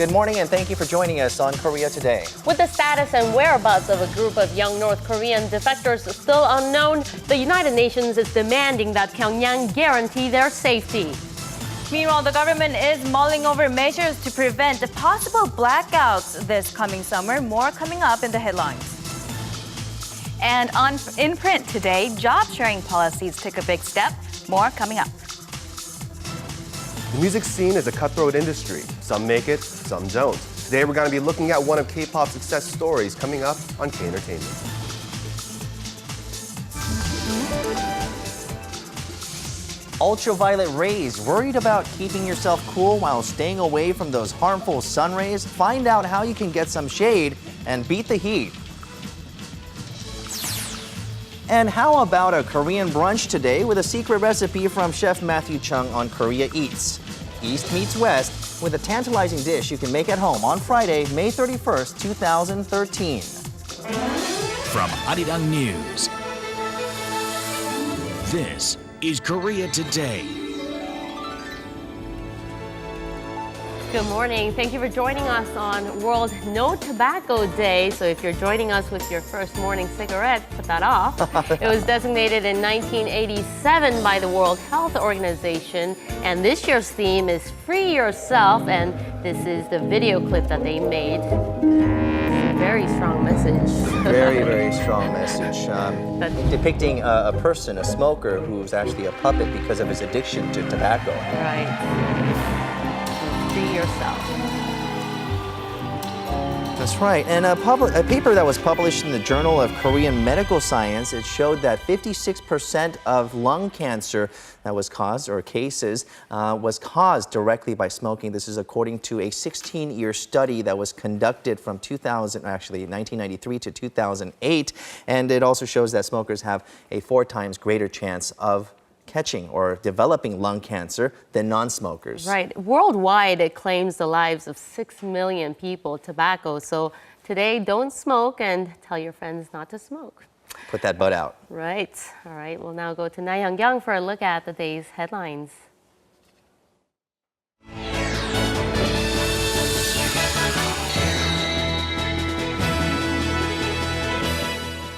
Good morning and thank you for joining us on Korea Today. With the status and whereabouts of a group of young North Korean defectors still unknown, the United Nations is demanding that Pyongyang guarantee their safety. Meanwhile, the government is mulling over measures to prevent possible blackouts this coming summer. More coming up in the headlines. And in print today, job sharing policies took a big step. More coming up. The music scene is a cutthroat industry. Some make it, some don't. Today we're going to be looking at one of K-pop's success stories coming up on K Entertainment. Ultraviolet rays. Worried about keeping yourself cool while staying away from those harmful sun rays? Find out how you can get some shade and beat the heat. And how about a Korean brunch today with a secret recipe from Chef Matthew Chung on Korea Eats? East meets West with a tantalizing dish you can make at home on Friday, May 31st, 2013. From Arirang News, this is Korea Today. Good morning. Thank you for joining us on World No Tobacco Day. So if you're joining us with your first morning cigarette, put that off. It was designated in 1987 by the World Health Organization. And this year's theme is Free Yourself. And this is the video clip that they made. Very strong message. Very, very strong message. Depicting a person, a smoker, who's actually a puppet because of his addiction to tobacco. Right. Free yourself. That's right. And a paper that was published in the Journal of Korean Medical Science, it showed that 56% of lung cancer that was caused, or cases, was caused directly by smoking. This is according to a 16-year study that was conducted from 1993 to 2008. And it also shows that smokers have a 4 times greater chance of catching or developing lung cancer than non-smokers. Right. Worldwide, it claims the lives of 6 million people, tobacco. So today, don't smoke and tell your friends not to smoke. Put that butt out. Right. All right. We'll now go to Na Young-kyung for a look at the day's headlines.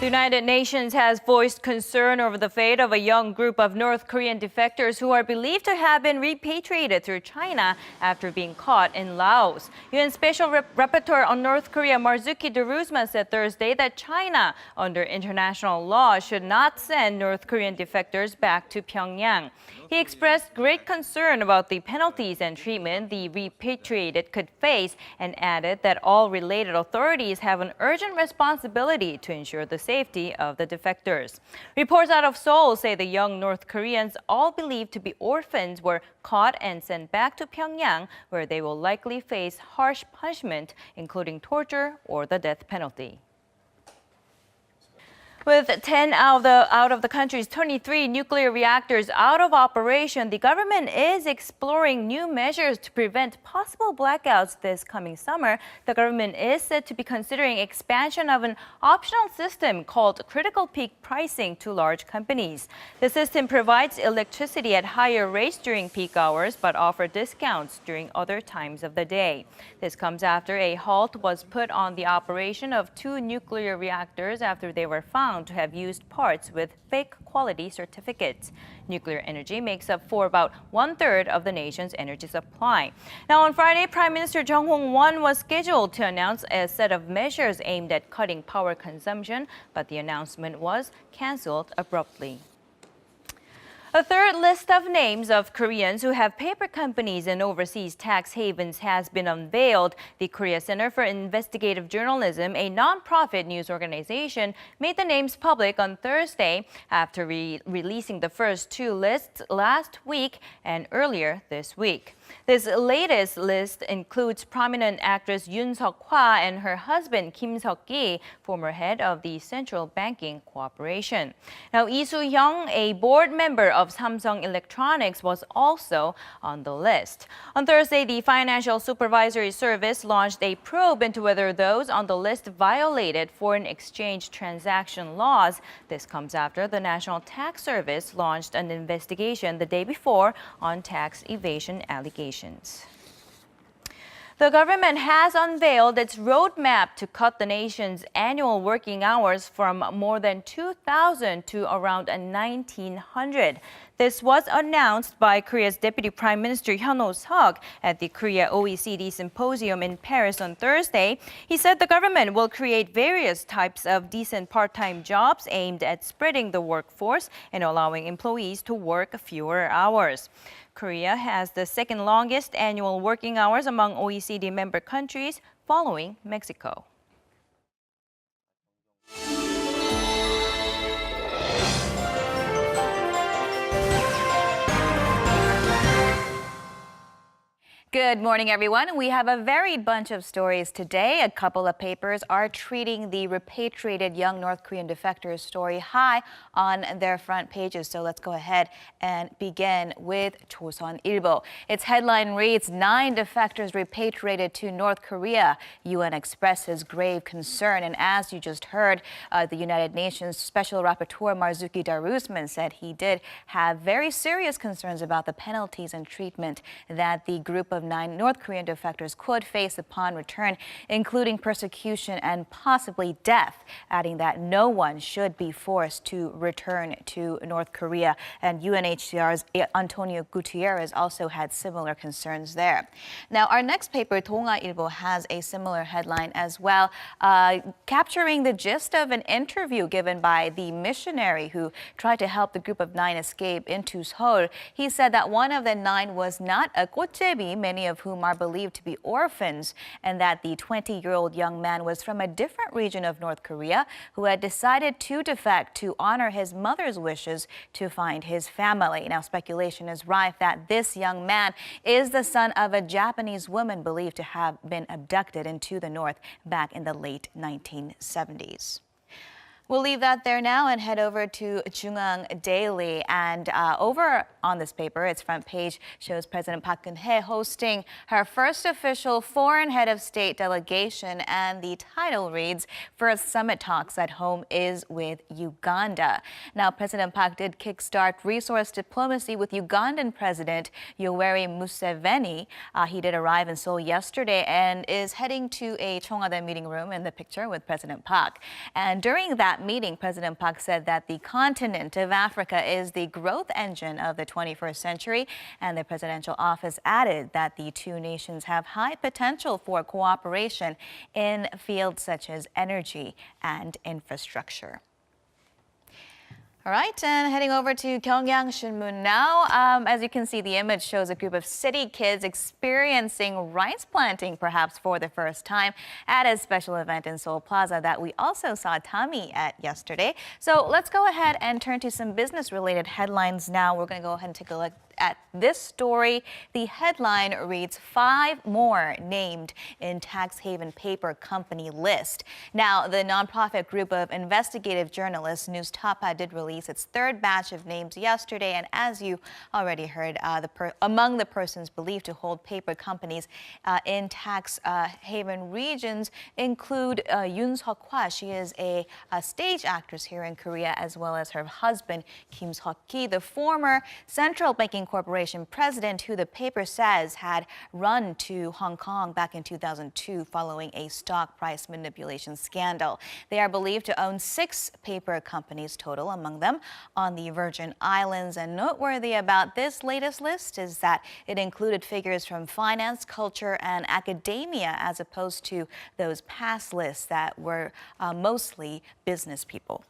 The United Nations has voiced concern over the fate of a young group of North Korean defectors who are believed to have been repatriated through China after being caught in Laos. UN Special Rapporteur on North Korea Marzuki Darusman said Thursday that China, under international law, should not send North Korean defectors back to Pyongyang. He expressed great concern about the penalties and treatment the repatriated could face and added that all related authorities have an urgent responsibility to ensure the safety of the defectors. Reports out of Seoul say the young North Koreans, all believed to be orphans, were caught and sent back to Pyongyang, where they will likely face harsh punishment, including torture or the death penalty. With 10 out of the country's 23 nuclear reactors out of operation, the government is exploring new measures to prevent possible blackouts this coming summer. The government is said to be considering expansion of an optional system called critical peak pricing to large companies. The system provides electricity at higher rates during peak hours, but offers discounts during other times of the day. This comes after a halt was put on the operation of 2 nuclear reactors after they were found to have used parts with fake quality certificates. Nuclear energy makes up for about 1/3 of the nation's energy supply. Now, on Friday, Prime Minister Jung Hong-won was scheduled to announce a set of measures aimed at cutting power consumption, but the announcement was canceled abruptly. A third list of names of Koreans who have paper companies in overseas tax havens has been unveiled. The Korea Center for Investigative Journalism, a non-profit news organization, made the names public on Thursday after releasing the first 2 lists last week and earlier this week. This latest list includes prominent actress Yoon Seok-hwa and her husband Kim Seok-gi, former head of the Central Banking Corporation. Now, Lee Soo-hyung, a board member of Samsung Electronics, was also on the list. On Thursday, the Financial Supervisory Service launched a probe into whether those on the list violated foreign exchange transaction laws. This comes after the National Tax Service launched an investigation the day before on tax evasion allegations. The government has unveiled its roadmap to cut the nation's annual working hours from more than 2,000 to around 1,900. This was announced by Korea's Deputy Prime Minister Hyun-ho-seok at the Korea OECD Symposium in Paris on Thursday. He said the government will create various types of decent part-time jobs aimed at spreading the workforce and allowing employees to work fewer hours. Korea has the second longest annual working hours among OECD member countries, following Mexico. Good morning, everyone. We have a varied bunch of stories today. A couple of papers are treating the repatriated young North Korean defectors story high on their front pages. So let's go ahead and begin with 조선일보. Its headline reads, 9 defectors repatriated to North Korea. UN expresses grave concern. And as you just heard, the United Nations Special Rapporteur Marzuki Darusman said he did have very serious concerns about the penalties and treatment that the group of 9 North Korean defectors could face upon return, including persecution and possibly death, adding that no one should be forced to return to North Korea. And UNHCR's Antonio Gutierrez also had similar concerns there. Now, our next paper, 동아일보, has a similar headline as well, capturing the gist of an interview given by the missionary who tried to help the group of 9 escape into Seoul. He said that one of the 9 was not a 꽃제비, many of whom are believed to be orphans, and that the 20-year-old young man was from a different region of North Korea who had decided to defect to honor his mother's wishes to find his family. Now, speculation is rife that this young man is the son of a Japanese woman believed to have been abducted into the North back in the late 1970s. We'll leave that there now and head over to JoongAng Daily. And over on this paper, its front page shows President Park Geun-hye hosting her first official foreign head of state delegation. And the title reads, First Summit Talks at Home is with Uganda. Now, President Park did kickstart resource diplomacy with Ugandan President Yoweri Museveni. He did arrive in Seoul yesterday and is heading to a 청와대 meeting room in the picture with President Park. And during that meeting, President Park said that the continent of Africa is the growth engine of the 21st century, and the presidential office added that the two nations have high potential for cooperation in fields such as energy and infrastructure. All right, and heading over to Gyeongyang Shinmun now. As you can see, the image shows a group of city kids experiencing rice planting, perhaps for the first time, at a special event in Seoul Plaza that we also saw Tommy at yesterday. So let's go ahead and turn to some business-related headlines now. We're going to go ahead and take a look at this story. The headline reads, 5 more named in tax haven paper company list. Now, the nonprofit group of investigative journalists, NEWSTAPA, did release its 3rd batch of names yesterday. And as you already heard, among the persons believed to hold paper companies in tax haven regions include Yoon Seok-hwa. She is a stage actress here in Korea, as well as her husband, Kim Seok-ki, the former Central Banking Corporation president, who the paper says had run to Hong Kong back in 2002 following a stock price manipulation scandal. They are believed to own 6 paper companies total, among them on the Virgin Islands. And noteworthy about this latest list is that it included figures from finance, culture, and academia, as opposed to those past lists that were mostly business people.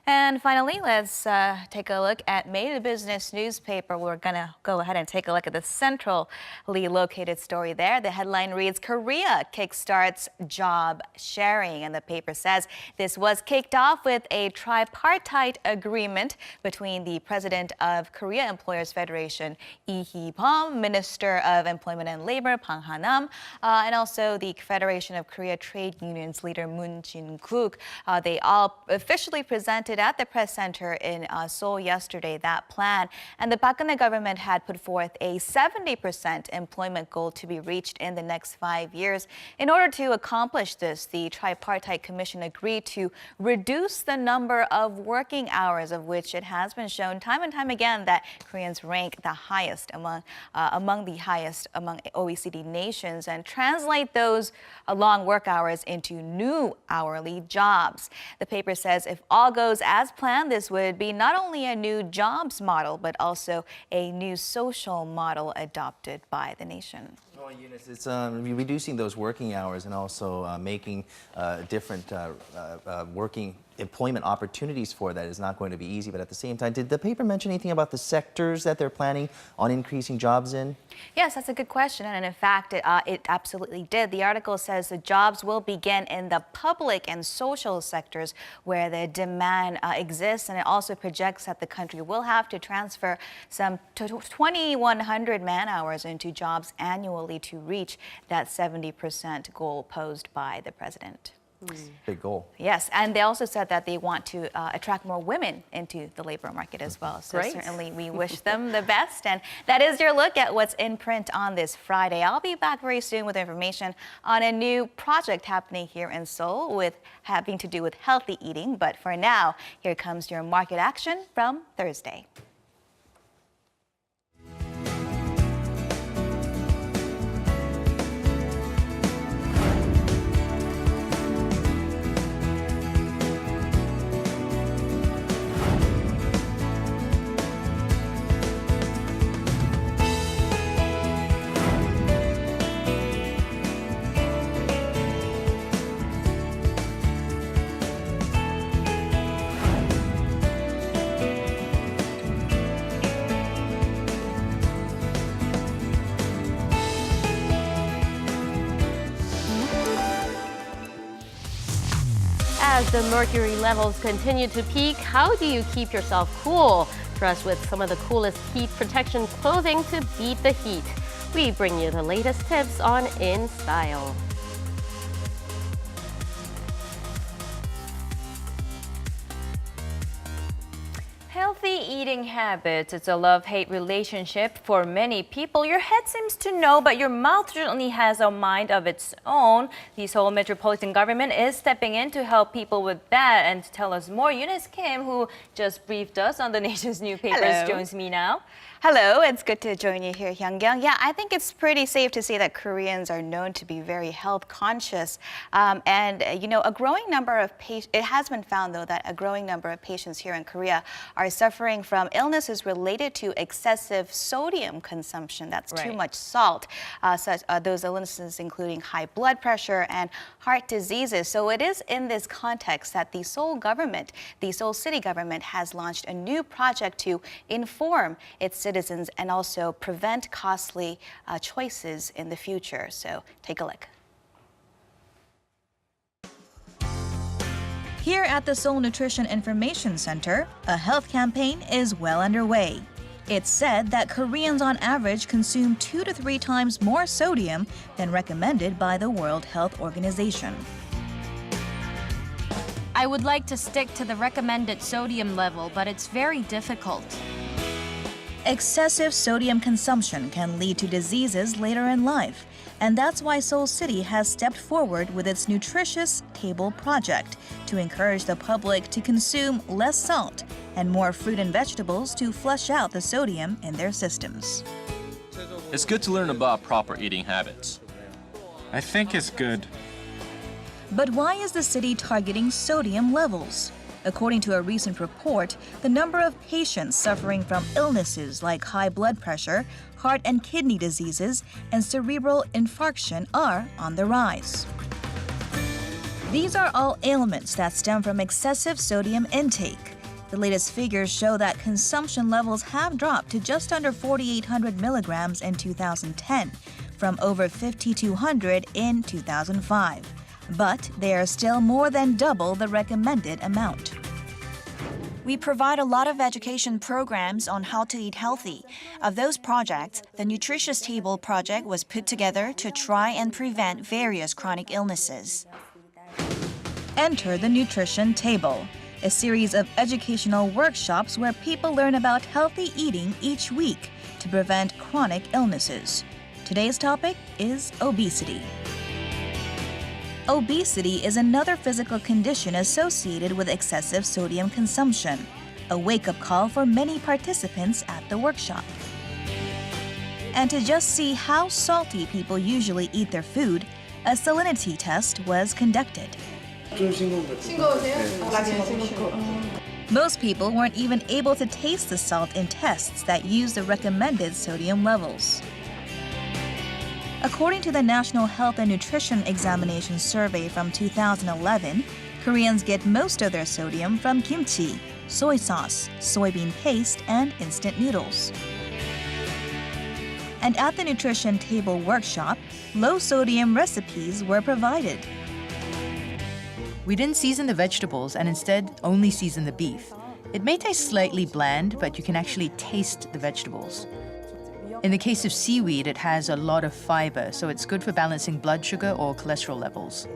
And finally, let's take a look at Made in Business newspaper. We're going to go ahead and take a look at the centrally located story there. The headline reads, Korea kickstarts job sharing. And the paper says this was kicked off with a tripartite agreement between the president of Korea Employers Federation, Lee Hee-bum, Minister of Employment and Labor, Bang Ha-nam, and also the Federation of Korea Trade Unions leader, Moon Jin-guk. They all officially presented presented at the press center in Seoul yesterday, that plan. And the Park Geun-hye government had put forth a 70% employment goal to be reached in the next 5 years. In order to accomplish this, the tripartite commission agreed to reduce the number of working hours, of which it has been shown time and time again that Koreans rank the highest among the highest among OECD nations, and translate those long work hours into new hourly jobs. The paper says if all goes as planned, this would be not only a new jobs model, but also a new social model adopted by the nation. Well, Eunice, it's reducing those working hours and also making different working employment opportunities for that is not going to be easy. But at the same time, did the paper mention anything about the sectors that they're planning on increasing jobs in? Yes, that's a good question. And in fact, it absolutely did. The article says the jobs will begin in the public and social sectors where the demand exists. And it also projects that the country will have to transfer some 2,100 man hours into jobs annually to reach that 70% goal posed by the president. Big goal. Yes, and they also said that they want to attract more women into the labor market as well. So Great. Certainly we wish them the best. And that is your look at what's in print on this Friday. I'll be back very soon with information on a new project happening here in Seoul with having to do with healthy eating. But for now, here comes your market action from Thursday. As the mercury levels continue to peak, how do you keep yourself cool? Dress with some of the coolest heat protection clothing to beat the heat. We bring you the latest tips on INStyle. Healthy eating habits. It's a love-hate relationship for many people. Your head seems to know, but your mouth certainly has a mind of its own. The Seoul Metropolitan Government is stepping in to help people with that. And to tell us more, Eunice Kim, who just briefed us on the nation's newspapers, Hello. joins me now. Hello, it's good to join you here, Hyungyang. Yeah, I think it's pretty safe to say that Koreans are known to be very health conscious. A growing number of patients, it has been found though that a growing number of patients here in Korea are suffering from illnesses related to excessive sodium consumption. That's too Right. much salt. Those illnesses including high blood pressure and heart diseases. So it is in this context that the Seoul government, the Seoul city government, has launched a new project to inform its citizens and also prevent costly choices in the future. So take a look. Here at the Seoul Nutrition Information Center, a health campaign is well underway. It's said that Koreans on average consume 2 to 3 times more sodium than recommended by the World Health Organization. I would like to stick to the recommended sodium level, but it's very difficult. Excessive sodium consumption can lead to diseases later in life, and that's why Seoul City has stepped forward with its Nutritious Table project to encourage the public to consume less salt and more fruit and vegetables to flush out the sodium in their systems. It's good to learn about proper eating habits. I think it's good. But why is the city targeting sodium levels? According to a recent report, the number of patients suffering from illnesses like high blood pressure, heart and kidney diseases, and cerebral infarction are on the rise. These are all ailments that stem from excessive sodium intake. The latest figures show that consumption levels have dropped to just under 4,800 milligrams in 2010, from over 5,200 in 2005. But they are still more than double the recommended amount. We provide a lot of education programs on how to eat healthy. Of those projects, the Nutritious Table project was put together to try and prevent various chronic illnesses. Enter the Nutrition Table. a series of educational workshops where people learn about healthy eating each week to prevent chronic illnesses. Today's topic is obesity. Obesity is another physical condition associated with excessive sodium consumption, a wake-up call for many participants at the workshop. And to just see how salty people usually eat their food, a salinity test was conducted. Most people weren't even able to taste the salt in tests that use the recommended sodium levels. According to the National Health and Nutrition Examination Survey from 2011, Koreans get most of their sodium from kimchi, soy sauce, soybean paste, and instant noodles. And at the Nutrition Table workshop, low-sodium recipes were provided. We didn't season the vegetables and instead only seasoned the beef. It may taste slightly bland, but you can actually taste the vegetables. In the case of seaweed, it has a lot of fiber, so it's good for balancing blood sugar or cholesterol levels.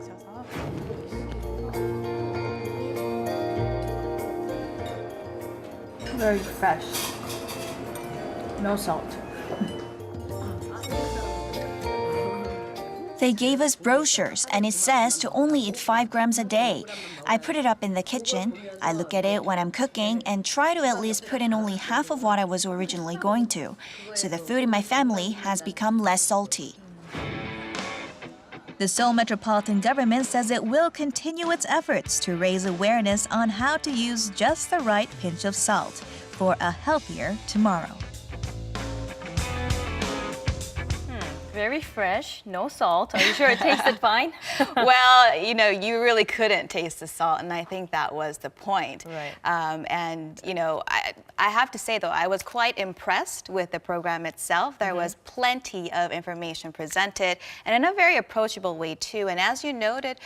Very fresh. No salt. They gave us brochures, and it says to only eat 5 grams a day. I put it up in the kitchen. I look at it when I'm cooking and try to at least put in only half of what I was originally going to. So the food in my family has become less salty. The Seoul Metropolitan Government says it will continue its efforts to raise awareness on how to use just the right pinch of salt for a healthier tomorrow. Very fresh, no salt. Are you sure it tasted fine? Well, you really couldn't taste the salt, and I think that was the point. Right. I have to say, though, I was quite impressed with the program itself. There was plenty of information presented, and in a very approachable way, too. And as you noted,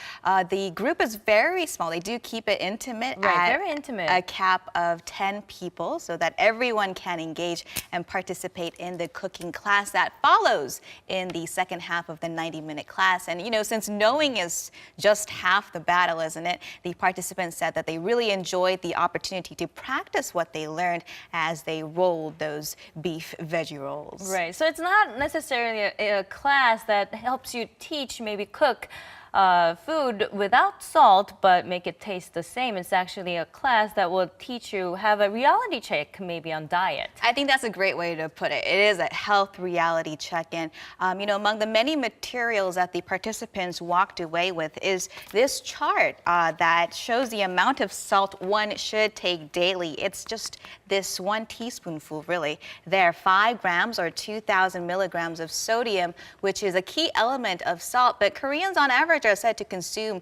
the group is very small. They do keep it intimate. Right, at very intimate. A cap of 10 people, so that everyone can engage and participate in the cooking class that follows in the second half of the 90-minute class. And since knowing is just half the battle, isn't it? The participants said that they really enjoyed the opportunity to practice what they learned as they rolled those beef veggie rolls. Right, so it's not necessarily a class that helps you teach, maybe cook food without salt, but make it taste the same. It's actually a class that will teach you, have a reality check maybe on diet. I think that's a great way to put it. It is a health reality check-in. Among the many materials that the participants walked away with is this chart that shows the amount of salt one should take daily. It's just this 1 teaspoonful, really. There are 5 grams or 2,000 milligrams of sodium, which is a key element of salt, but Koreans on average are said to consume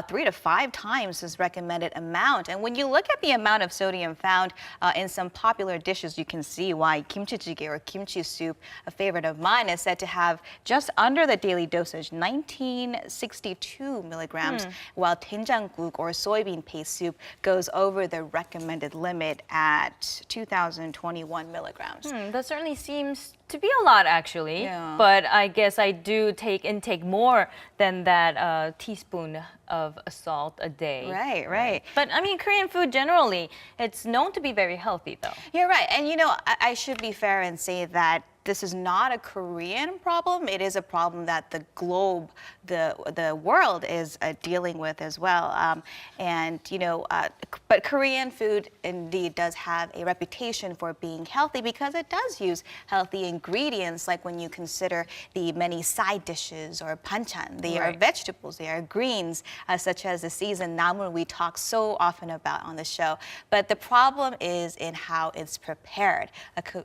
3 to 5 times this recommended amount. And when you look at the amount of sodium found in some popular dishes, you can see why kimchi jjigae or kimchi soup, a favorite of mine, is said to have just under the daily dosage, 1962 milligrams, while doenjangguk or soybean paste soup goes over the recommended limit at 2,021 milligrams. That certainly seems to be a lot, actually. Yeah. But I guess I do intake more than that teaspoon of salt a day. Right. But I mean, Korean food generally, it's known to be very healthy, though. You're right. And I should be fair and say that this is not a Korean problem. It is a problem that the globe, the world is dealing with as well. But Korean food indeed does have a reputation for being healthy because it does use healthy ingredients, like when you consider the many side dishes or banchan. They are vegetables, they are greens, such as the seasoned namu we talk so often about on the show. But the problem is in how it's prepared,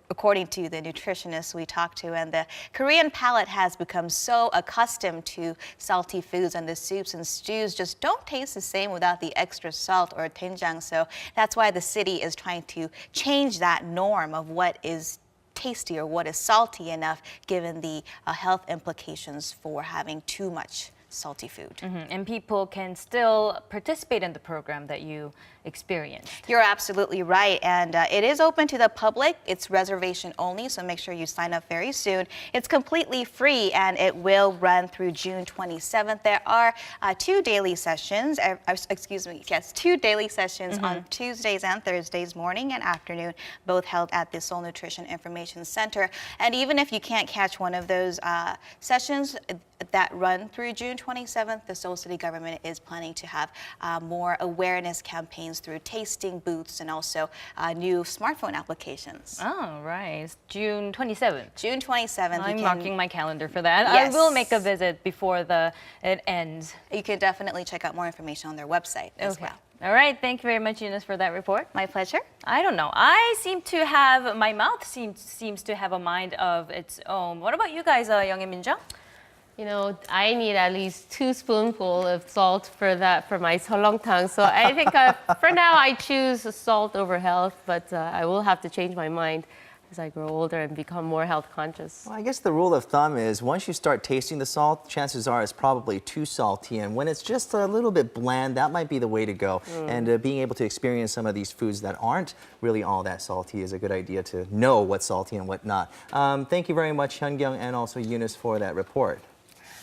according to the nutritionists we talked to. And the Korean palate has become so accustomed to salty foods, and the soups and stews just don't taste the same without the extra salt or doenjang. So that's why the city is trying to change that norm of what is tasty or what is salty enough, given the health implications for having too much salty food. And people can still participate in the program that you experienced. You're absolutely right, and it is open to the public. It's reservation only, so make sure you sign up very soon. It's completely free, and it will run through June 27th. There are two daily sessions, two daily sessions on Tuesdays and Thursdays, morning and afternoon, both held at the Seoul Nutrition Information Center. And even if you can't catch one of those sessions that run through June 27th, the Seoul City government is planning to have more awareness campaigns through tasting booths and also new smartphone applications. Oh, right. It's June 27th. June 27th. I'm marking my calendar for that. Yes. I will make a visit before it ends. You can definitely check out more information on their website as well. All right. Thank you very much, Eunice, for that report. My pleasure. I don't know. My mouth seems to have a mind of its own. What about you guys, Young and Minjung? You know, I need at least 2 spoonfuls of salt for my seolleongtang. So I think for now I choose salt over health, but I will have to change my mind as I grow older and become more health conscious. Well, I guess the rule of thumb is once you start tasting the salt, chances are it's probably too salty. And when it's just a little bit bland, that might be the way to go. And being able to experience some of these foods that aren't really all that salty is a good idea to know what's salty and what not. Thank you very much, Hyun-kyung and also Eunice, for that report.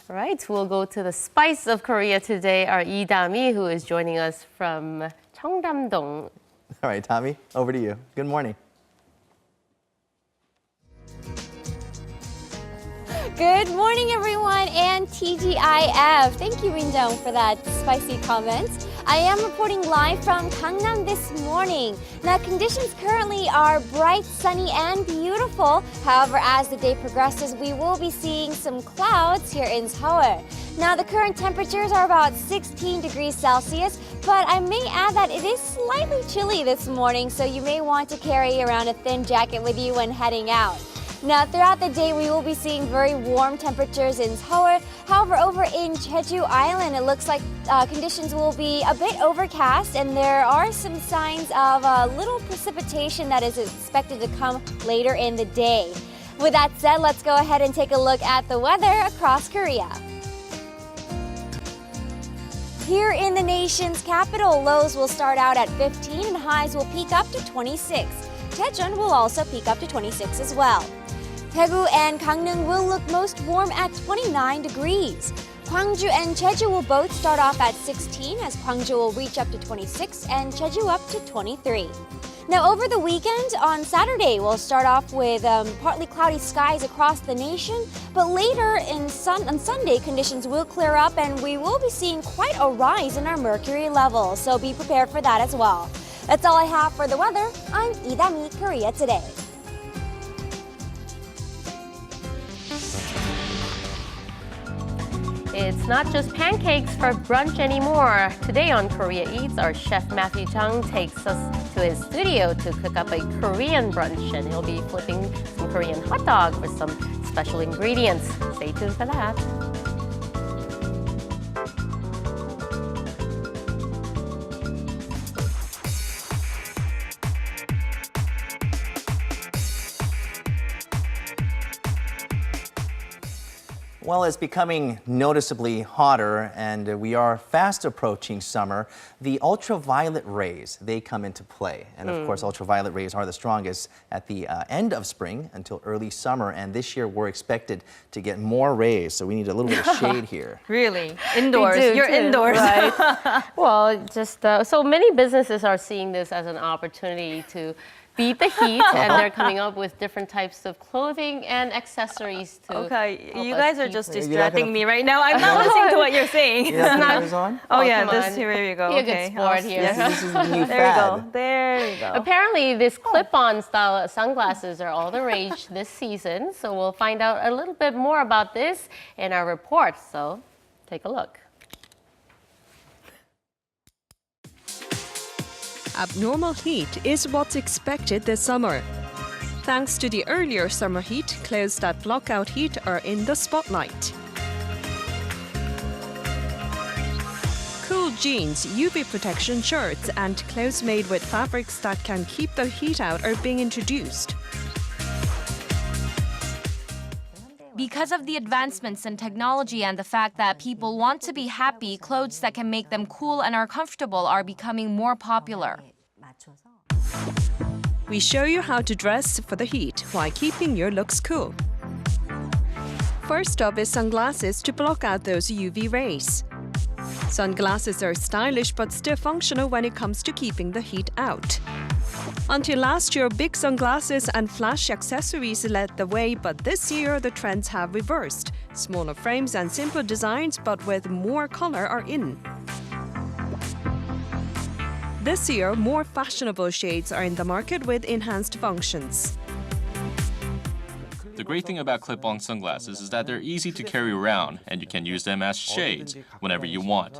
All right, we'll go to the spice of Korea today. Our Lee Dami, who is joining us from Cheongdam-dong. All right, Tommy, over to you. Good morning. Good morning, everyone, and TGIF. Thank you, Rin-jung, for that spicy comment. I am reporting live from Gangnam this morning. Now, conditions currently are bright, sunny, and beautiful. However, as the day progresses, we will be seeing some clouds here in Seoul. Now, the current temperatures are about 16 degrees Celsius, but I may add that it is slightly chilly this morning, so you may want to carry around a thin jacket with you when heading out. Now, throughout the day, we will be seeing very warm temperatures in Seoul. However, over in Jeju Island, it looks like conditions will be a bit overcast, and there are some signs of a little precipitation that is expected to come later in the day. With that said, let's go ahead and take a look at the weather across Korea. Here in the nation's capital, lows will start out at 15 and highs will peak up to 26. Daejeon will also peak up to 26 as well. Daegu and Gangneung will look most warm at 29 degrees. Gwangju and Jeju will both start off at 16 as Gwangju will reach up to 26 and Jeju up to 23. Now over the weekend, on Saturday, we'll start off with partly cloudy skies across the nation, but later on Sunday, conditions will clear up and we will be seeing quite a rise in our mercury levels, so be prepared for that as well. That's all I have for the weather. I'm Idami, Korea Today. It's not just pancakes for brunch anymore. Today on Korea Eats, our chef Matthew Chung takes us to his studio to cook up a Korean brunch, and he'll be flipping some Korean hot dog with some special ingredients. Stay tuned for that. Well, it's becoming noticeably hotter, and we are fast approaching summer. The ultraviolet rays, they come into play. And of course, ultraviolet rays are the strongest at the end of spring until early summer. And this year, we're expected to get more rays, so we need a little bit of shade here. Really? Indoors? You're indoors. Right. Well, just so many businesses are seeing this as an opportunity to beat the heat, and they're coming up with different types of clothing and accessories to Okay, help you us guys are keep just it. distracting me right now. I'm not listening to what you're saying. You have cameras on? Oh yeah, come this on. here you go. Be a Okay. good sport here. Yes. This is the new There we go. fad. There you go. Apparently, this clip-on style sunglasses are all the rage this season, so we'll find out a little bit more about this in our report. So, take a look. Abnormal heat is what's expected this summer. Thanks to the earlier summer heat, clothes that block out heat are in the spotlight. Cool jeans, UV protection shirts, and clothes made with fabrics that can keep the heat out are being introduced. Because of the advancements in technology and the fact that people want to be happy, clothes that can make them cool and are comfortable are becoming more popular. We show you how to dress for the heat while keeping your looks cool. First up is sunglasses to block out those UV rays. Sunglasses are stylish but still functional when it comes to keeping the heat out. Until last year, big sunglasses and flashy accessories led the way, but this year the trends have reversed. Smaller frames and simple designs, but with more color, are in. This year, more fashionable shades are in the market with enhanced functions. The great thing about clip-on sunglasses is that they're easy to carry around and you can use them as shades whenever you want.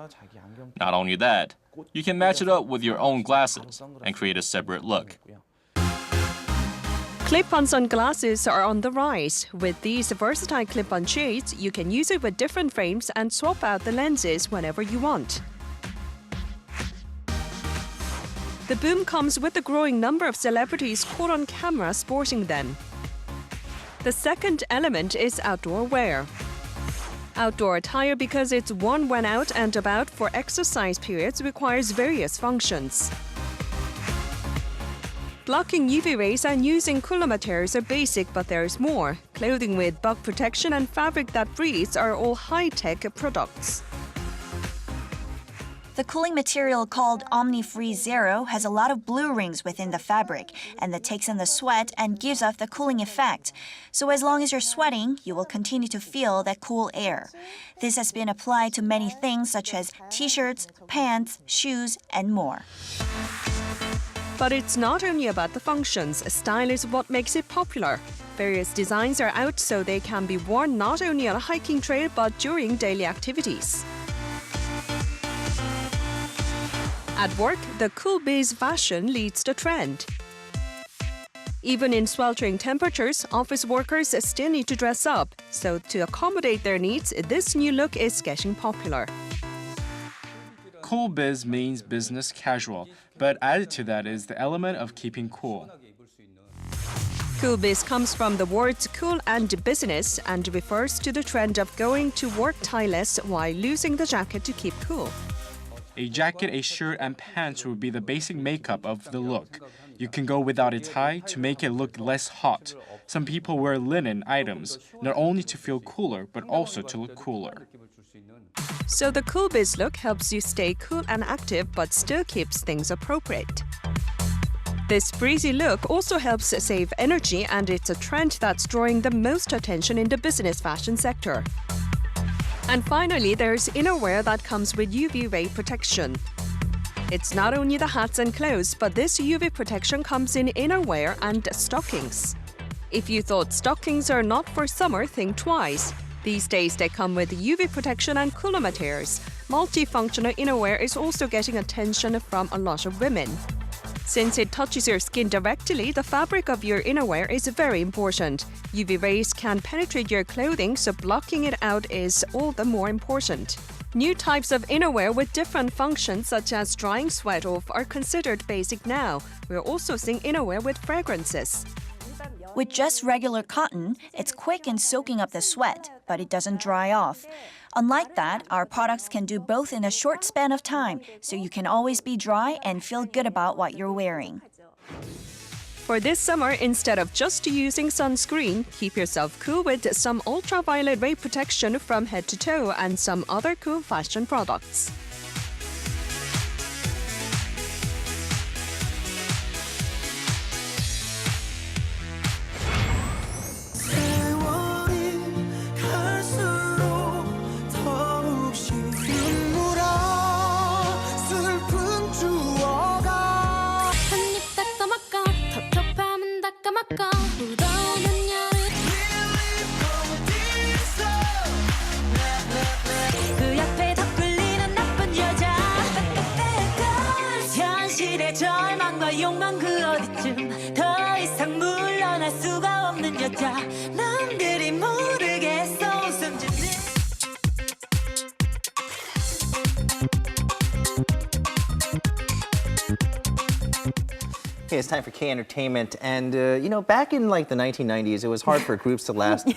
Not only that, you can match it up with your own glasses and create a separate look. Clip-on sunglasses are on the rise. With these versatile clip-on shades, you can use it with different frames and swap out the lenses whenever you want. The boom comes with a growing number of celebrities caught on camera sporting them. The second element is outdoor wear. Outdoor attire, because it's worn when out and about for exercise periods, requires various functions. Blocking UV rays and using cooler materials are basic, but there is more. Clothing with bug protection and fabric that breathes are all high-tech products. The cooling material called Omni-Free Zero has a lot of blue rings within the fabric, and that takes in the sweat and gives off the cooling effect. So as long as you're sweating, you will continue to feel that cool air. This has been applied to many things such as t-shirts, pants, shoes, and more. But it's not only about the functions. Style is what makes it popular. Various designs are out so they can be worn not only on a hiking trail but during daily activities. At work, the cool biz fashion leads the trend. Even in sweltering temperatures, office workers still need to dress up. So to accommodate their needs, this new look is getting popular. Cool biz means business casual, but added to that is the element of keeping cool. Cool biz comes from the words cool and business and refers to the trend of going to work tie-less while losing the jacket to keep cool. A jacket, a shirt, and pants would be the basic makeup of the look. You can go without a tie to make it look less hot. Some people wear linen items, not only to feel cooler, but also to look cooler. So the cool biz look helps you stay cool and active, but still keeps things appropriate. This breezy look also helps save energy, and it's a trend that's drawing the most attention in the business fashion sector. And finally, there's innerwear that comes with UV ray protection. It's not only the hats and clothes, but this UV protection comes in innerwear and stockings. If you thought stockings are not for summer, think twice. These days, they come with UV protection and cooler materials. Multifunctional innerwear is also getting attention from a lot of women. Since it touches your skin directly, the fabric of your innerwear is very important. UV rays can penetrate your clothing, so blocking it out is all the more important. New types of innerwear with different functions, such as drying sweat off, are considered basic now. We're also seeing innerwear with fragrances. With just regular cotton, it's quick in soaking up the sweat, but it doesn't dry off. Unlike that, our products can do both in a short span of time, so you can always be dry and feel good about what you're wearing. For this summer, instead of just using sunscreen, keep yourself cool with some ultraviolet ray protection from head to toe and some other cool fashion products. Okay, it's time for K Entertainment. And, you know, back in like the 1990s, it was hard for groups to last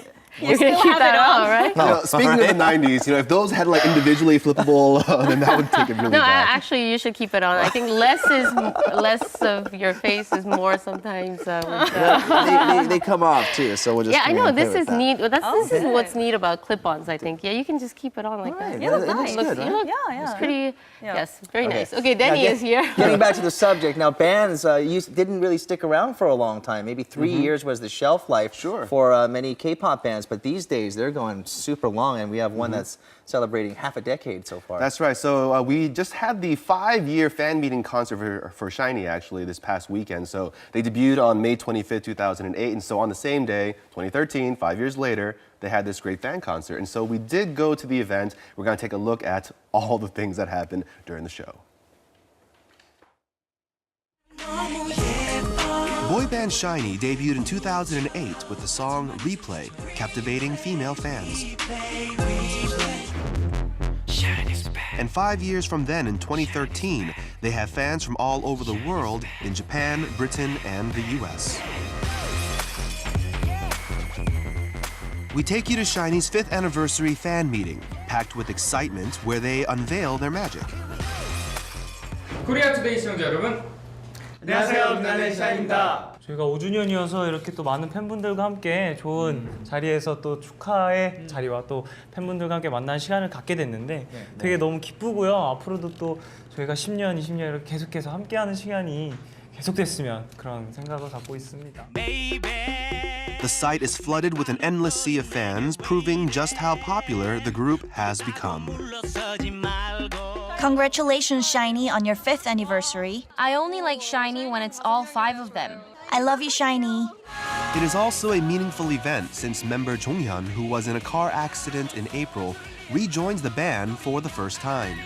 You're going to keep that on, right? You know, speaking of the 90s, if those had like individually flippable, then that would take it really No, bad. actually, you should keep it on. I think less of your face is more sometimes. They come off too, so we'll just. Yeah, I know. This is that. neat. This is what's neat about clip-ons, I think. Yeah, you can just keep it on like that. Yeah, it looks good, right? It's pretty. Yes, very nice. Okay, Denny is here. Getting back to the subject now, bands didn't really stick around for a long time. Maybe 3 years was the shelf life for many K-pop bands, but these days they're going super long, and we have one that's celebrating half a decade so far. That's right. So we just had the 5-year fan meeting concert for SHINee actually this past weekend. So they debuted on May 25th, 2008, and so on the same day, 2013, 5 years later, they had this great fan concert. And so we did go to the event. We're going to take a look at all the things that happened during the show. Boy band SHINee debuted in 2008 with the song Replay, captivating female fans. And 5 years from then, in 2013, they have fans from all over the world in Japan, Britain, and the US. We take you to SHINee's 5th anniversary fan meeting, packed with excitement where they unveil their magic. 코리아 투데이 시청자 여러분, 안녕하세요. 빛나는 샤인입니다. 저희가 5주년이어서 이렇게 또 많은 팬분들과 함께 좋은 자리에서 또 축하의 자리와 또 팬분들과 함께 만나는 시간을 갖게 됐는데 되게 너무 기쁘고요. 앞으로도 또 저희가 10년, 20년 이렇게 계속해서 함께하는 시간이 계속됐으면 그런 생각을 갖고 있습니다. The site is flooded with an endless sea of fans, proving just how popular the group has become. Congratulations, SHINee, on your 5th anniversary. I only like SHINee when it's all 5 of them. I love you, SHINee. It is also a meaningful event since member Jonghyun, who was in a car accident in April, rejoins the band for the first time.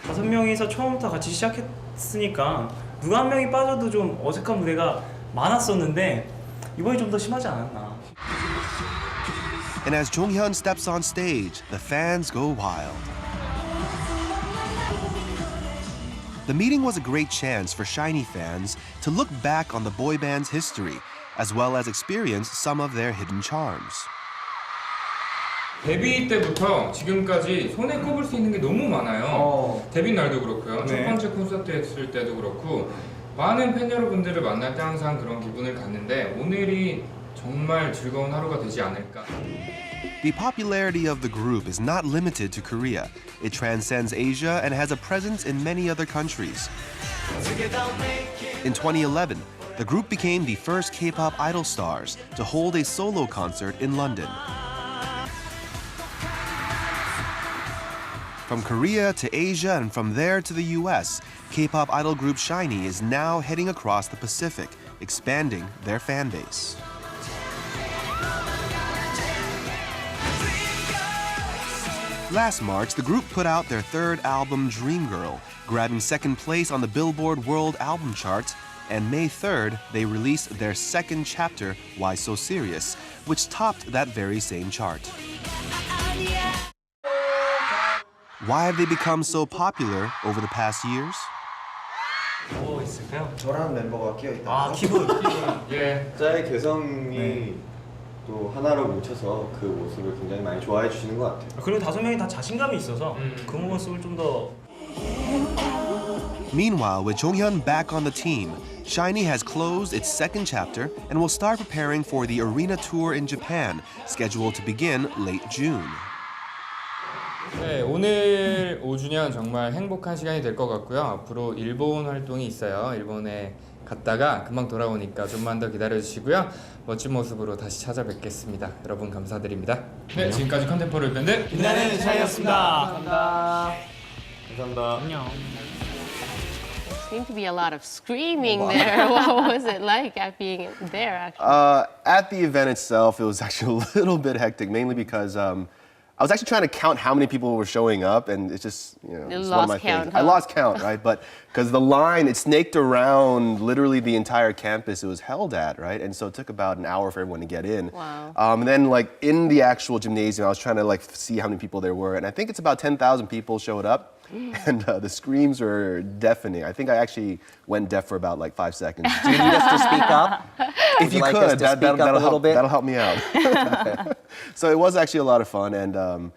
5명이서 처음부터 같이 시작했으니까 누가 한 명이 빠져도 좀 어색한 무대가 많았었는데 이번이 좀 더 심하지 않았나. And as Jonghyun steps on stage, the fans go wild. The meeting was a great chance for SHINee fans to look back on the boy band's history, as well as experience some of their hidden charms. 데뷔 때부터 지금까지 손에 꼽을 수 있는 게 너무 많아요. 데뷔 날도 그렇고요. 첫 번째 콘서트 했을 때도 그렇고 많은 팬 여러분들을 만날 때 항상 그런 기분을 갖는데 오늘이 정말 즐거운 하루가 되지 않을까. The popularity of the group is not limited to Korea. It transcends Asia and has a presence in many other countries. In 2011, the group became the first K-pop idol stars to hold a solo concert in London. From Korea to Asia and from there to the US, K-pop idol group SHINee is now heading across the Pacific, expanding their fan base. Last March, the group put out their 3rd album, Dream Girl, grabbing 2nd place on the Billboard World Album Chart, and May 3rd, they released their 2nd chapter, Why So Serious, which topped that very same chart. Why have they become so popular over the past years? 뭐 있을까요? 저랑 멤버가 끼어 있다. 아, 기분. 예. 각자의 개성이 또 하나로 뭉쳐서 그 모습을 굉장히 많이 좋아해 주시는 것 같아요. 그리고 5명이 다 자신감이 있어서 그 모습을 좀 더. Meanwhile, with Jonghyun back on the team, SHINee has closed its 2nd chapter and will start preparing for the arena tour in Japan, scheduled to begin late June. 네, 오늘 5주년 정말 행복한 시간이 될 것 같고요. 앞으로 일본 활동이 있어요. 일본에 갔다가 금방 돌아오니까 좀만 더 기다려주시고요. 멋진 모습으로 다시 찾아뵙겠습니다. 여러분 감사드립니다. 네, 지금까지 컨템포러리 밴드 빛나는 샤이였습니다. 감사합니다. 감사합니다. 안녕. Seemed to be a lot of screaming there. What was it like at being there, actually? At the event itself, it was actually a little bit hectic, mainly because I was actually trying to count how many people were showing up, and it's just, it's one of my things. I lost count, right? But because the line, it snaked around literally the entire campus it was held at, right? And so it took about an hour for everyone to get in. Wow. And then like in the actual gymnasium, I was trying to like see how many people there were, and I think it's about 10,000 people showed up. And the screams were deafening. I think I actually went deaf for about like 5 seconds. Do you need us to speak up? If you like could, us to speak up a that'll little help. bit? That'll help me out. So it was actually a lot of fun, and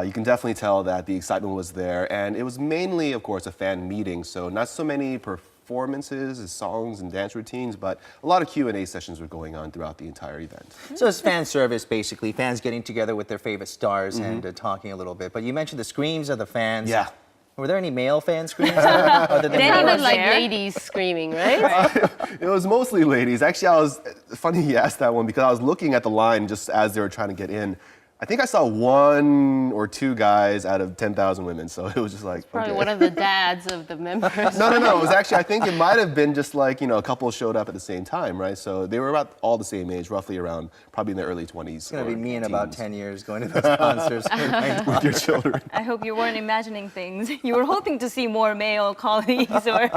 you can definitely tell that the excitement was there. And it was mainly, of course, a fan meeting, so not so many performances, songs, and dance routines, but a lot of Q&A sessions were going on throughout the entire event. So it's fan service, basically. Fans getting together with their favorite stars and talking a little bit. But you mentioned the screams of the fans. Yeah. Were there any male fan screams? Other than It yours? was like ladies screaming, right? It was mostly ladies. Actually, funny you asked that one because I was looking at the line just as they were trying to get in. I think I saw 1 or 2 guys out of 10,000 women, so it was just like, Probably okay. one of the dads of the members. No. It was actually, I think it might have been just like, a couple showed up at the same time, right? So they were about all the same age, roughly around, probably in their early 20s. It's going to be me in about 10 years going to those concerts with your children. I hope you weren't imagining things. You were hoping to see more male colleagues, or.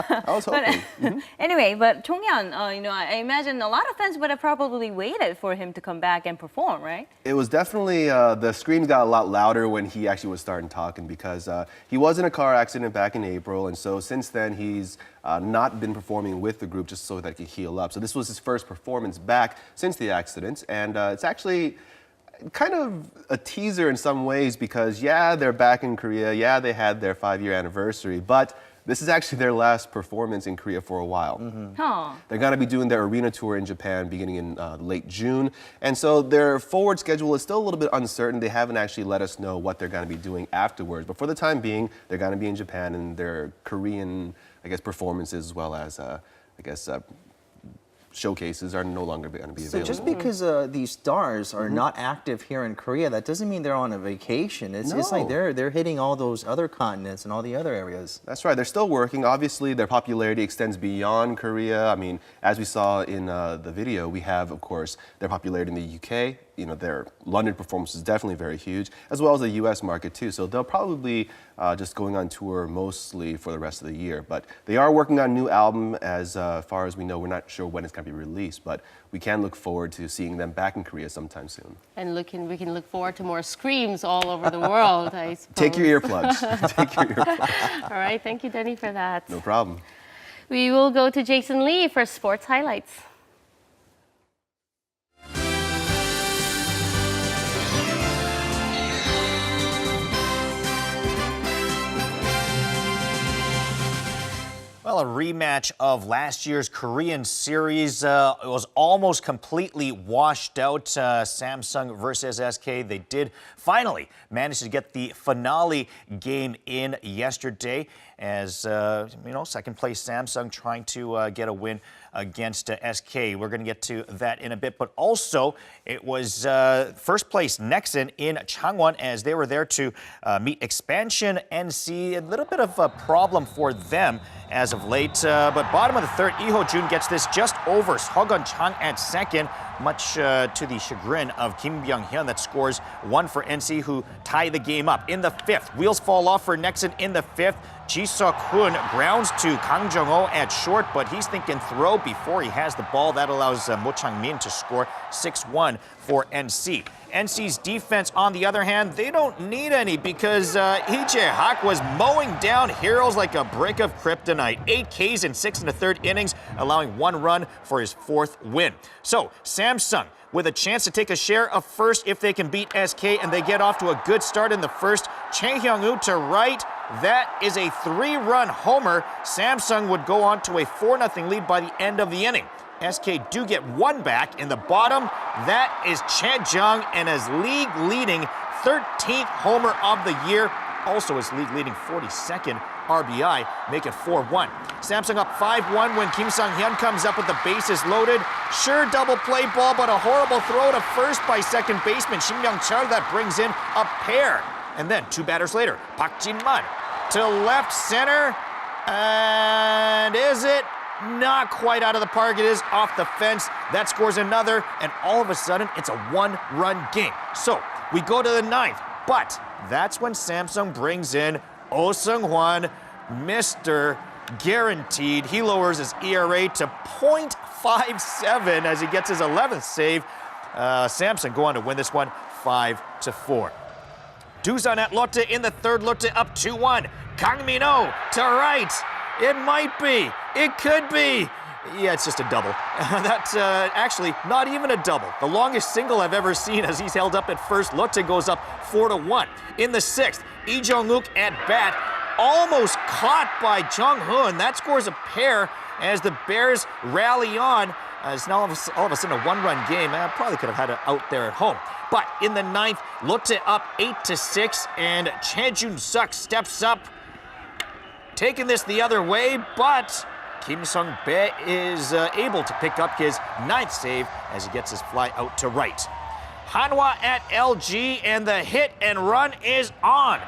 I was hoping. Anyway, but Chonghyun, I imagine a lot of fans would have probably waited for him to come back and perform, right? It was definitely, the screams got a lot louder when he actually was starting talking because he was in a car accident back in April, and so since then he's not been performing with the group just so that he could heal up. So this was his first performance back since the accident, and it's actually kind of a teaser in some ways because, yeah, they're back in Korea, yeah, they had their 5-year anniversary, but this is actually their last performance in Korea for a while. They're going to be doing their arena tour in Japan beginning in late June. And so their forward schedule is still a little bit uncertain. They haven't actually let us know what they're going to be doing afterwards. But for the time being, they're going to be in Japan, and their Korean, performances as well as, showcases are no longer going to be available. So just because these stars are not active here in Korea, that doesn't mean they're on a vacation. It's like they're hitting all those other continents and all the other areas. That's right. They're still working. Obviously, their popularity extends beyond Korea. I mean, as we saw in the video, we have, of course, their popularity in the UK. Their London performance is definitely very huge, as well as the US market too. So they'll probably just going on tour mostly for the rest of the year. But they are working on a new album. As far as we know, we're not sure when it's going to be released, but we can look forward to seeing them back in Korea sometime soon. And we can look forward to more screams all over the world, I suppose. Take your earplugs. Take your earplugs. All right, thank you, Denny, for that. No problem. We will go to Jason Lee for sports highlights. Well, a rematch of last year's Korean series was almost completely washed out. Samsung versus SK. They did finally manage to get the finale game in yesterday as, second place Samsung trying to get a win against SK. We're going to get to that in a bit. But also, it was first place NEWSMENTRY in Changwon as they were there to meet expansion NC. A little bit of a problem for them as of late. But bottom of the third, Lee Ho-jun gets this just over Seogun Chang at second, much to the chagrin of Kim Byung-hyun that scores 1 for NC, who tie the game up. In the fifth, wheels fall off for NEWSMENTRY in the fifth. Ji Seok-hoon grounds to Kang Jung-ho at short, but he's thinking throw before he has the ball. That allows Mo Chang-min to score 6-1 for NC. NC's defense, on the other hand, they don't need any because Lee Jae-hak was mowing down heroes like a brick of kryptonite. 8 Ks in 6 1/3 innings, allowing 1 run for his 4th win. So Samsung with a chance to take a share of first if they can beat SK, and they get off to a good start in the first. Chae Hyung-woo to right. That is a 3-run homer. Samsung would go on to a 4-0 lead by the end of the inning. SK do get 1 back in the bottom. That is Chae Jung and his league-leading 13th homer of the year. Also his league-leading 42nd RBI, make it 4-1. Samsung up 5-1 when Kim Sang-hyun comes up with the bases loaded. Sure double play ball, but a horrible throw to first by second baseman Shin Myung-chul that brings in a pair. And then 2 batters later, Park Jin-man to left center. And is it? Not quite out of the park. It is off the fence. That scores another, and all of a sudden, it's a 1-run game. So we go to the 9th, but that's when Samsung brings in Oh Seung-hwan, Mr. Guaranteed. He lowers his ERA to .57 as he gets his 11th save. Samsung go on to win this one 5-4. Dusan at Lotte in the third. Lotte up 2-1. Kang Min-ho to right. It might be. It could be. Yeah, it's just a double. That's actually not even a double. The longest single I've ever seen as he's held up at first. Lotte goes up 4-1. In the sixth, Lee Jong-uk at bat, almost caught by Chung Hoon. That scores a pair as the Bears rally on. It's now all of a sudden a one-run game. I probably could have had it out there at home. But in the ninth, Lotte up 8-6, and Choi Jun-suk steps up, taking this the other way, but Kim Sung-bae is able to pick up his ninth save as he gets his fly out to right. Hanwha at LG, and the hit and run is on.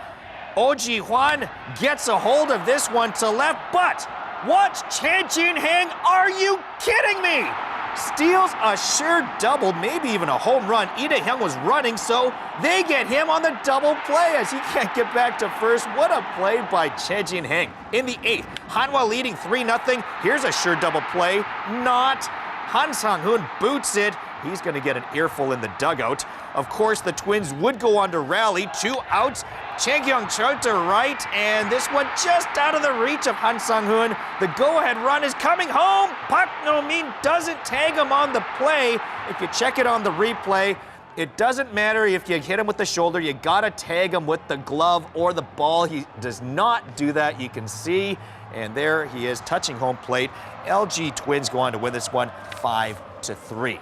Oh Ji-hwan gets a hold of this one to left, but watch Chan Jin-hang, are you kidding me? Steals a sure double, maybe even a home run. Lee Dae-hyung was running, so they get him on the double play as he can't get back to first. What a play by Chan Jin-hang. In the eighth, Hanwha leading 3-0. Here's a sure double play. Not. Han Sang-hoon boots it. He's going to get an earful in the dugout. Of course, the Twins would go on to rally. 2 outs. Chang Kyung-chul to right, and this one just out of the reach of Han Sang-hoon. The go-ahead run is coming home. Park No-min doesn't tag him on the play. If you check it on the replay, it doesn't matter if you hit him with the shoulder. You got to tag him with the glove or the ball. He does not do that. You can see, and there he is touching home plate. LG Twins go on to win this one 5-3.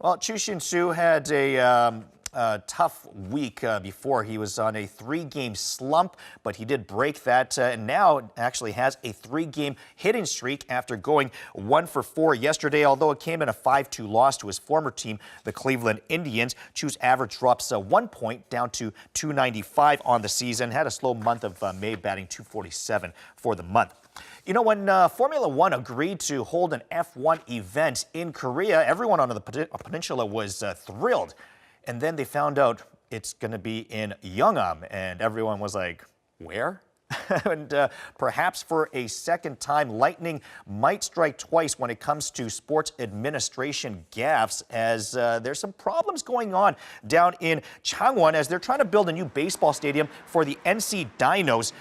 Well, Chu Shin-soo had a tough week before. He was on a 3-game slump, but he did break that and now actually has a 3-game hitting streak after going 1 for 4 yesterday, although it came in a 5-2 loss to his former team, the Cleveland Indians. Chu's average drops 1 point down to 295 on the season. Had a slow month of May, batting 247 for the month. You know, when Formula One agreed to hold an F1 event in Korea, everyone on the peninsula was thrilled. And then they found out it's going to be in Yeongam, and everyone was like, where? And perhaps for a second time, lightning might strike twice when it comes to sports administration gaffes, as there's some problems going on down in Changwon as they're trying to build a new baseball stadium for the NC Dinos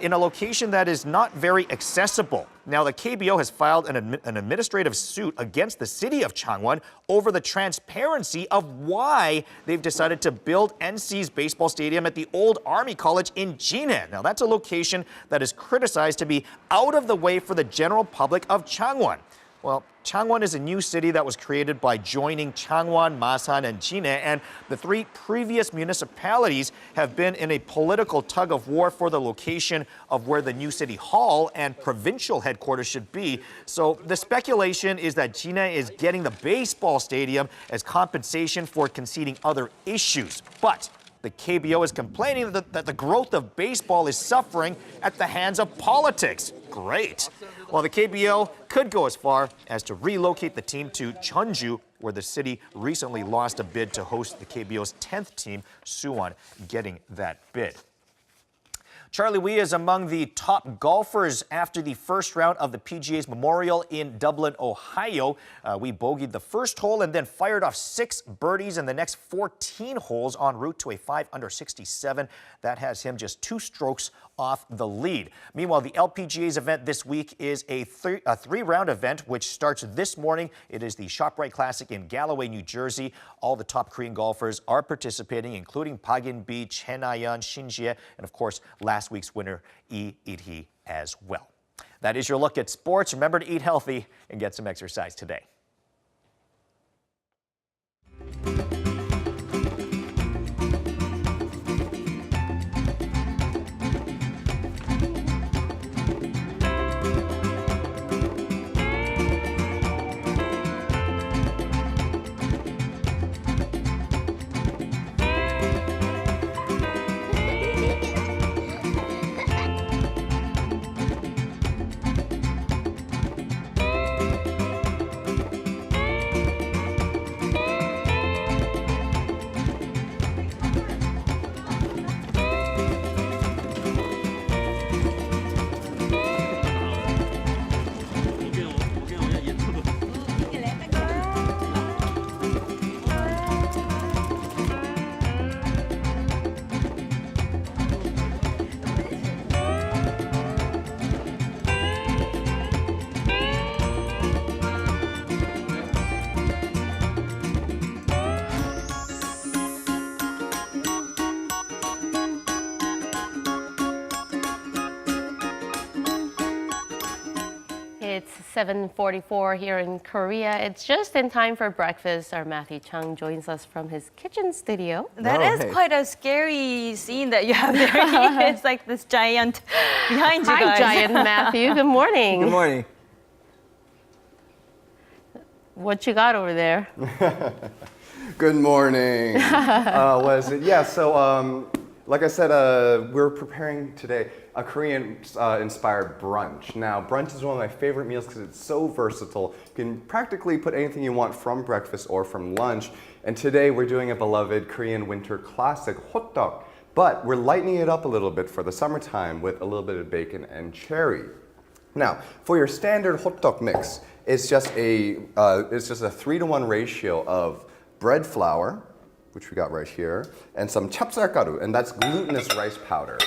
in a location that is not very accessible. Now, the KBO has filed an administrative suit against the city of Changwon over the transparency of why they've decided to build NC's baseball stadium at the old Army College in Jinan. Now, that's a location that is criticized to be out of the way for the general public of Changwon. Well, Changwon is a new city that was created by joining Changwon, Masan, and Jinan, and the 3 previous municipalities have been in a political tug-of-war for the location of where the new city hall and provincial headquarters should be. So the speculation is that Jinan is getting the baseball stadium as compensation for conceding other issues. But the KBO is complaining that the growth of baseball is suffering at the hands of politics. Great. Well, the KBO could go as far as to relocate the team to Jeonju, where the city recently lost a bid to host the KBO's 10th team, Suwon getting that bid. Charlie Wee is among the top golfers after the first round of the PGA's Memorial in Dublin, Ohio. Wee bogeyed the first hole and then fired off 6 birdies in the next 14 holes en route to a 5-under 67. That has him just 2 strokes off the lead. Meanwhile, the LPGA's event this week is a 3-round event, which starts this morning. It is the ShopRite Classic in Galloway, New Jersey. All the top Korean golfers are participating, including Park In-bi, Chen Na-yeon, Shin Jie, and of course, last week's winner, Lee Il-hee as well. That is your look at sports. Remember to eat healthy and get some exercise today. 7:44 here in Korea. It's just in time for breakfast. Our Matthew Chung joins us from his kitchen studio. That is quite a scary scene that you have there. It's like this giant behind you guys. Hi, giant Matthew. Good morning. Good morning. What you got over there? Good morning. What is it? Yeah, so like I said, we're preparing today a Korean-inspired brunch. Now, brunch is one of my favorite meals because it's so versatile. You can practically put anything you want from breakfast or from lunch. And today we're doing a beloved Korean winter classic, hotteok. But we're lightening it up a little bit for the summertime with a little bit of bacon and cherry. Now, for your standard hotteok mix, it's just a 3-to-1 ratio of bread flour, which we got right here, and some chapsalgaru, and that's glutinous rice powder.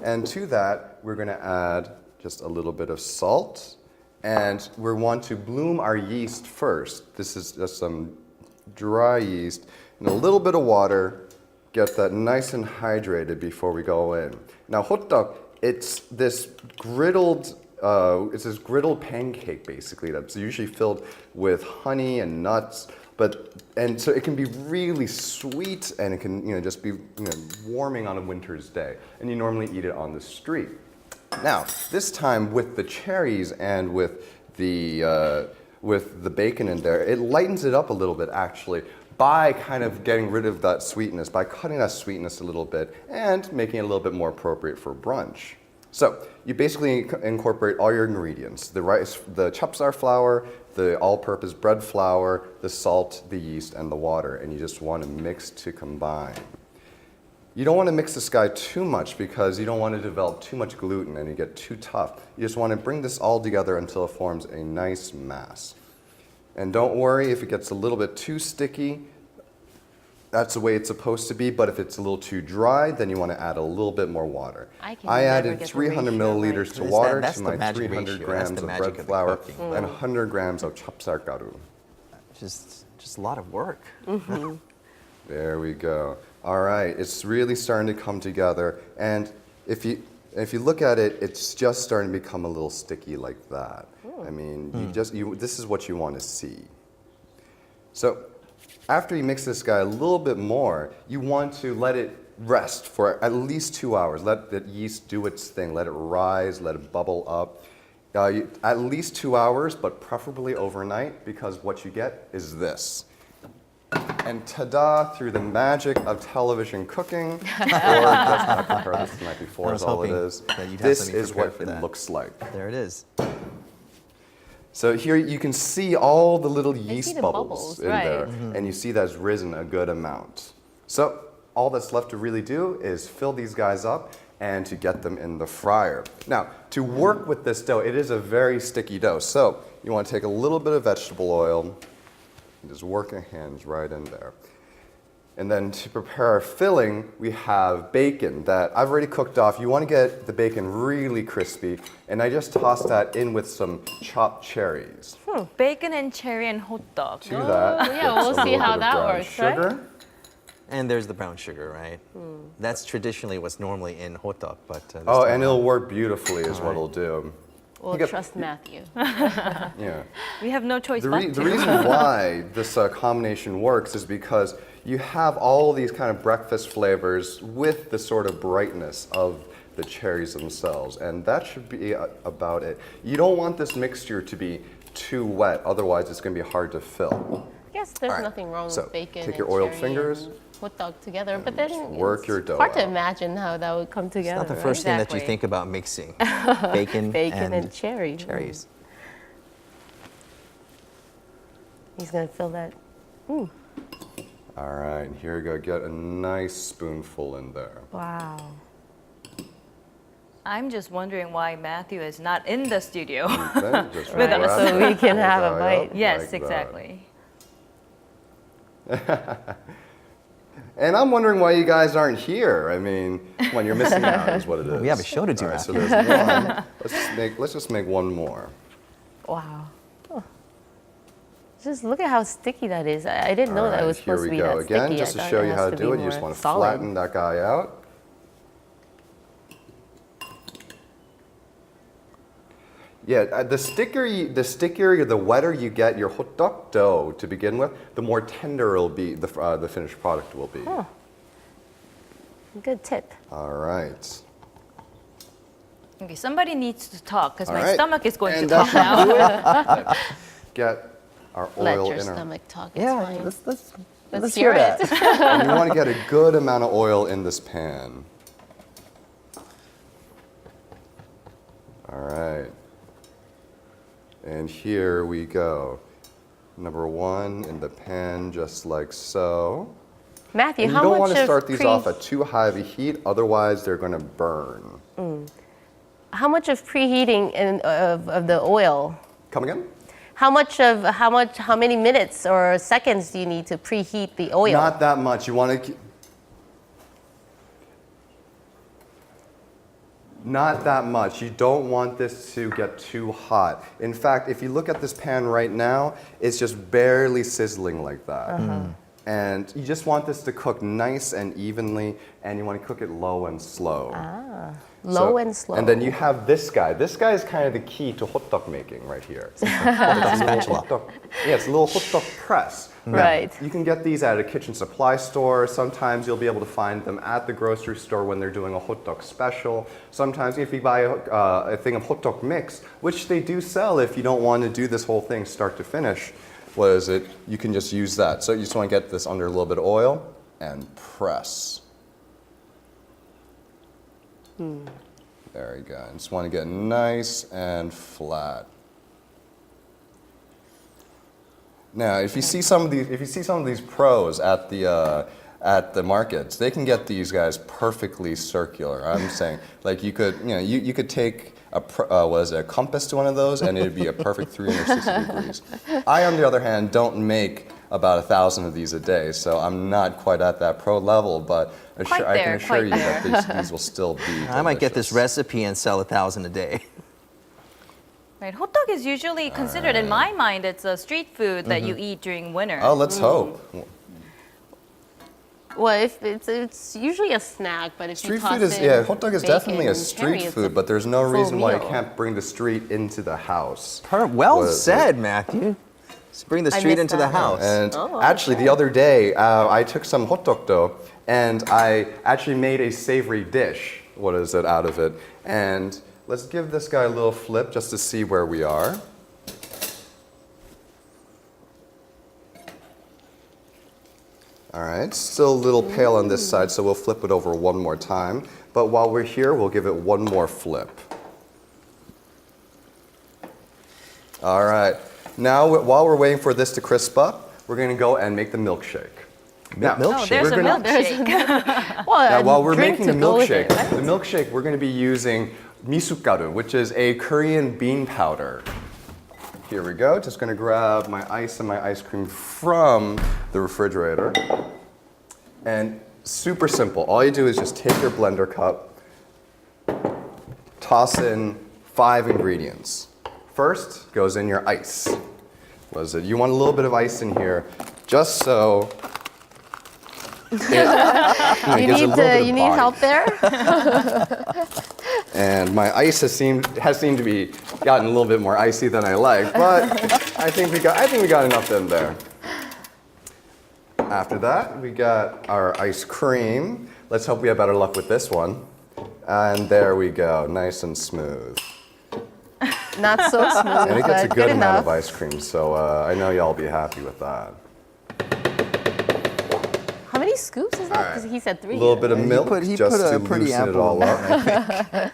And to that, we're gonna add just a little bit of salt, and we want to bloom our yeast first. This is just some dry yeast and a little bit of water, get that nice and hydrated before we go in. Now, hotteok, it's this griddled pancake, basically, that's usually filled with honey and nuts. And so it can be really sweet, and it can just be warming on a winter's day. And you normally eat it on the street. Now, this time with the cherries and with the bacon in there, it lightens it up a little bit actually by kind of getting rid of that sweetness, by cutting that sweetness a little bit and making it a little bit more appropriate for brunch. So you basically incorporate all your ingredients: the rice, the chapsar flour, the all-purpose bread flour, the salt, the yeast, and the water, and you just want to mix to combine. You don't want to mix this guy too much because you don't want to develop too much gluten and you get too tough. You just want to bring this all together until it forms a nice mass. And don't worry if it gets a little bit too sticky. That's the way it's supposed to be, but if it's a little too dry, then you want to add a little bit more water. I added 300 milliliters to water to my 300 grams of bread flour and 100 grams of chapsalgaru. Just a lot of work. Mm-hmm. There we go. All right, it's really starting to come together, and if you look at it, it's just starting to become a little sticky like that. I mean, this is what you want to see. So, after you mix this guy a little bit more, you want to let it rest for at least 2 hours. Let the yeast do its thing. Let it rise, let it bubble up. At least 2 hours, but preferably overnight, because what you get is this. And ta-da, through the magic of television cooking, or let's not compare this to the night before, is all it is. This is what it looks like. There it is. So here you can see all the little yeast bubbles in there, and you see that's risen a good amount. So all that's left to really do is fill these guys up and to get them in the fryer. Now, to work with this dough, it is a very sticky dough. So you want to take a little bit of vegetable oil and just work your hands right in there. And then to prepare our filling, we have bacon that I've already cooked off. You want to get the bacon really crispy, and I just tossed that in with some chopped cherries. Bacon and cherry and hotteok. To that, yeah, we'll see how that works, sugar. right? And there's the brown sugar, right? That's traditionally what's normally in hotteok, but and it'll work beautifully is what it'll do. We'll trust Matthew. Yeah. We have no choice The but to. reason why this combination works is because you have all these kind of breakfast flavors with the sort of brightness of the cherries themselves, and that should be about it. You don't want this mixture to be too wet, otherwise it's going to be hard to fill. Yes, there's nothing wrong with bacon take your and oiled cherry fingers, and hotteok together, but then work your dough hard to out. imagine how that would come together. It's not the first thing that you think about mixing. Bacon and cherry. cherries. He's going to fill that. All right, here we go. Get a nice spoonful in there. Wow. I'm just wondering why Matthew is not in the studio Just with wrap us. So we can the have a guy bite. up Yes, like that. exactly. And I'm wondering why you guys aren't here. I mean, when you're missing out is what it is. We have a show to do. All right, so there's one. Let's just make one more. Wow. Oh. Just look at how sticky that is. I didn't know that it was supposed to be that sticky. Again, just to show you how to do it, you just want to flatten that guy out. Yeah, the stickier, the wetter you get your hotteok dough to begin with, the more tender it'll be. The finished product will be. Oh. Good tip. All right. Okay, somebody needs to talk because All my right. stomach is going And to talk now. Get our oil Let your in our. stomach talk. It's Yeah, fine. let's hear hear it. And you want to get a good amount of oil in this pan. All right. And here we go. Number 1 in the pan, just like so. Matthew, And you how don't much want to of start these off at too high of a heat, otherwise they're going to burn. How much of preheating of the oil? Come again? How many minutes or seconds do you need to preheat the oil? Not that much. You want to. Not that much. You don't want this to get too hot. In fact, if you look at this pan right now, it's just barely sizzling like that. And you just want this to cook nice and evenly, and you want to cook it low and slow. Low and slow. And then you have this guy. This guy is kind of the key to hotteok making right here. Yeah, it's a little hotteok press. Right. Now, you can get these at a kitchen supply store. Sometimes you'll be able to find them at the grocery store when they're doing a hotteok special. Sometimes if you buy a thing of hotteok mix, which they do sell if you don't want to do this whole thing start to finish, you can just use that. So you just want to get this under a little bit of oil and press. There we go. I just want to get nice and flat. Now, if you see some of these pros at the markets, they can get these guys perfectly circular. I'm saying, like you could take a compass to one of those, and it'd be a perfect 360 degrees. I, on the other hand, don't make about 1,000 of these a day, so I'm not quite at that pro level, but I can assure you that these will still be delicious. I might get this recipe and sell 1,000 a day. Right, hotteok is usually considered, in my mind, it's a street food that you eat during winter. Oh, let's hope. Well, if it's usually a snack, but if Street you toss food is, in hotteok is bacon definitely a and street cherry, food, but there's no reason why you meal. can't bring the street into the house. Well said, Matthew. Let's bring the street into the house. And actually, the other day, I took some hotteok dough, and I actually made a savory dish, out of it. And let's give this guy a little flip just to see where we are. All right, still a little pale on this side, so we'll flip it over one more time. But while we're here, we'll give it one more flip. All right, now while we're waiting for this to crisp up, we're going to go and make the milkshake. There's a milkshake. Well, while we're making the milkshake, we're going to be using misugaru, which is a Korean bean powder. Here we go. Just going to grab my ice and my ice cream from the refrigerator. And super simple. All you do is just take your blender cup, toss in 5 ingredients. First goes in your ice. You want a little bit of ice in here, just so you need help there? And my ice has seemed to be gotten a little bit more icy than I like, but I think we got enough in there. After that, we got our ice cream. Let's hope we have better luck with this one. And there we go, nice and smooth. Not so smooth, And it gets a good amount enough. of ice cream, so I know y'all will be happy with that. How many scoops is that? Because he said 3. A little bit of milk just to pretty loosen it ample all up.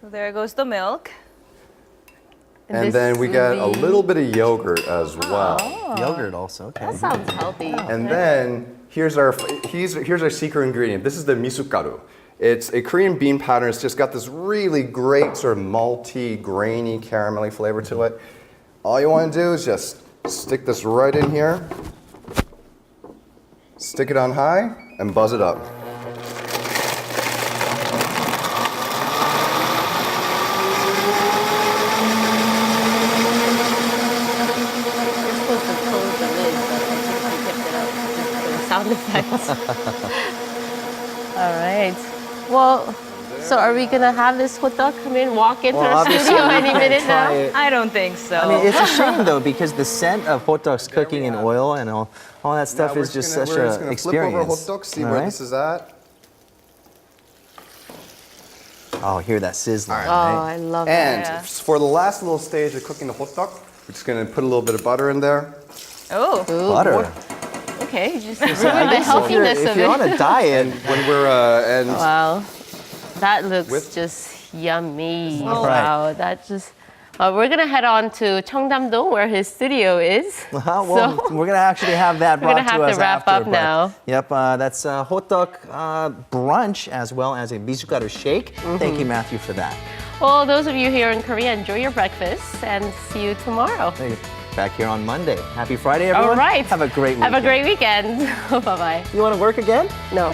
So there goes the milk. And then we got a little bit of yogurt as well. Yogurt also, okay. That sounds healthy. And then here's our secret ingredient. This is the misugaru. It's a Korean bean powder. It's just got this really great sort of malty, grainy, caramelly flavor to it. All you want to do is just stick this right in here, stick it on high, and buzz it up. Sound effects. All right. Well, So are we gonna have this hotteok come in, walk into Well, the obviously studio we any can minute try now? it. I don't think so. I mean, it's a shame though because the scent of hotdogs cooking in oil and all that stuff Now is just we're such just an gonna experience. flip over hot dog, see All where right? this is at. Oh, hear that sizzling. Oh, Right? I love And that. for the last little stage of cooking the hot dog, we're just gonna put a little bit of butter in there. Oh, Butter. okay. You just I Ruin the guess if you're, healthiness if of you're it. on a diet, When we're and Wow, that looks just yummy. All right. Wow, that just. We're gonna head on to Cheongdam-do where his studio is. well, So- we're gonna actually have that We're brought gonna have to to us wrap after. up but- now. Yep, that's hotdog brunch as well as a mizugaru shake. Thank you, Matthew, for that. Well, those of you here in Korea, enjoy your breakfast and see you tomorrow. Hey, back here on Monday. Happy Friday, everyone. All right. Have a great weekend. Have a great weekend. Bye-bye. You want to work again? No.